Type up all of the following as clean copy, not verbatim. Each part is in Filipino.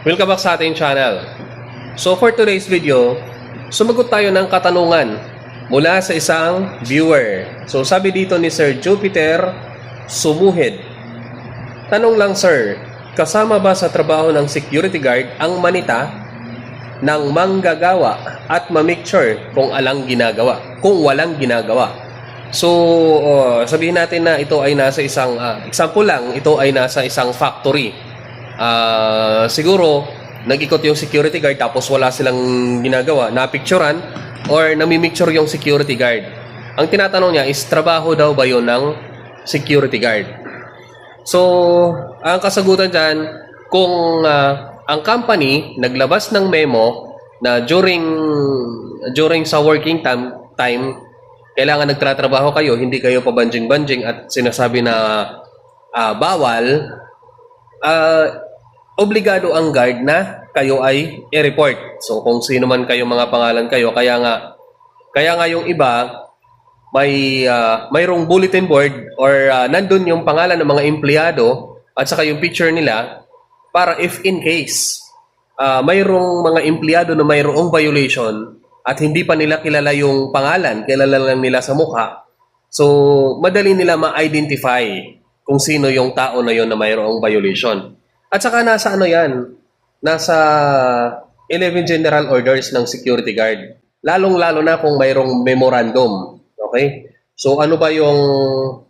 Welcome back sa ating channel. So for today's video, sumagot tayo ng katanungan mula sa isang viewer. So sabi dito ni Sir Jupiter Sumuhed. Tanong lang sir, kasama ba sa trabaho ng security guard ang manita ng manggagawa at ma-make sure kung walang ginagawa? So sabihin natin na ito ay nasa isang example lang, ito ay nasa isang factory. Siguro nag-ikot yung security guard tapos wala silang ginagawa, napicturan or nami-picture yung security guard. Ang tinatanong niya is trabaho daw ba yun ng security guard? So ang kasagutan dyan, kung ang company naglabas ng memo na during sa working time kailangan nagtratrabaho kayo, hindi kayo pabanjing-banjing at sinasabi na bawal, obligado ang guard na kayo ay i-report. So kung sino man kayo, mga pangalan kayo, kaya nga yung iba mayroong bulletin board or nandun yung pangalan ng mga empleyado at saka yung picture nila para if in case mayroong mga empleyado na mayroong violation at hindi pa nila kilala yung pangalan, kilala lang nila sa mukha, so madali nila ma-identify kung sino yung tao na yon na mayroong violation. At saka nasa nasa 11 General Orders ng Security Guard. Lalong-lalo na kung mayroong memorandum. Okay? So ano ba yung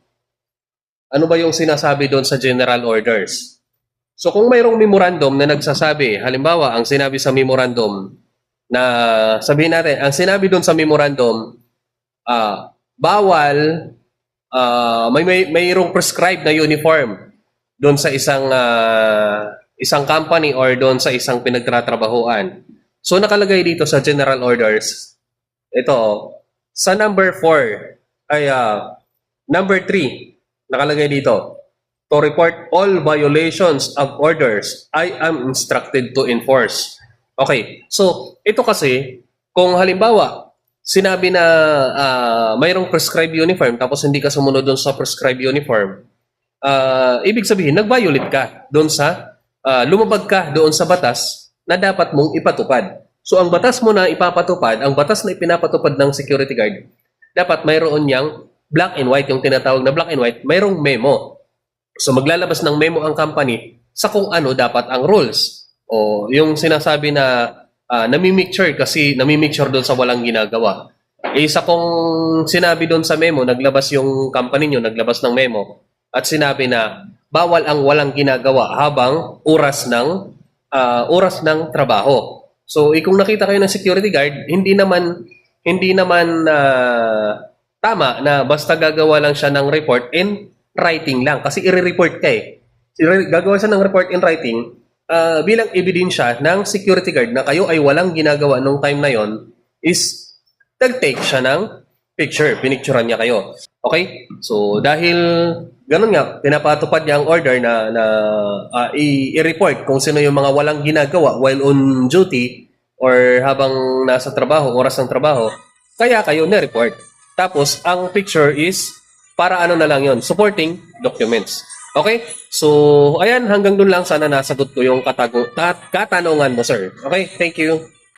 sinasabi doon sa General Orders? So kung mayroong memorandum na nagsasabi, halimbawa, ang sinabi sa memorandum na sabihin natin, ang sinabi doon sa memorandum, bawal mayroong prescribed na uniform doon sa isang company or doon sa isang pinagtatrabahuan. So nakalagay dito sa General Orders, ito, sa number 4, ay number 3, nakalagay dito, to report all violations of orders I am instructed to enforce. Okay, so ito kasi, kung halimbawa, sinabi na mayroong prescribed uniform tapos hindi ka sumunod doon sa prescribed uniform, ibig sabihin, nag-violate ka doon sa, lumabag ka doon sa batas na dapat mong ipatupad. So ang batas mo na ipapatupad, ang batas na ipinapatupad ng security guard, dapat mayroon niyang black and white, yung tinatawag na black and white, mayroong memo. So maglalabas ng memo ang company sa kung ano dapat ang rules. O yung sinasabi na nami-mixture kasi nami-mixture doon sa walang ginagawa. Isa kung sinabi doon sa memo, naglabas yung company nyo, naglabas ng memo at sinabi na bawal ang walang ginagawa habang oras ng trabaho. So kung nakita kayo ng security guard, hindi naman tama na basta gagawa lang siya ng report in writing lang kasi i-report ka eh. Gagawa siya ng report in writing bilang ebidensya ng security guard na kayo ay walang ginagawa nung time na yon, is nag-take siya ng picture, pinicturean niya kayo. Okay? So dahil ganun nga, pinapatupad niya ang order na i-report kung sino yung mga walang ginagawa while on duty or habang nasa trabaho, oras ng trabaho, kaya kayo na-report. Tapos ang picture is para ano na lang yon, supporting documents. Okay? So, ayan, hanggang dun lang. Sana nasagot ko yung katanungan mo, sir. Okay? Thank you.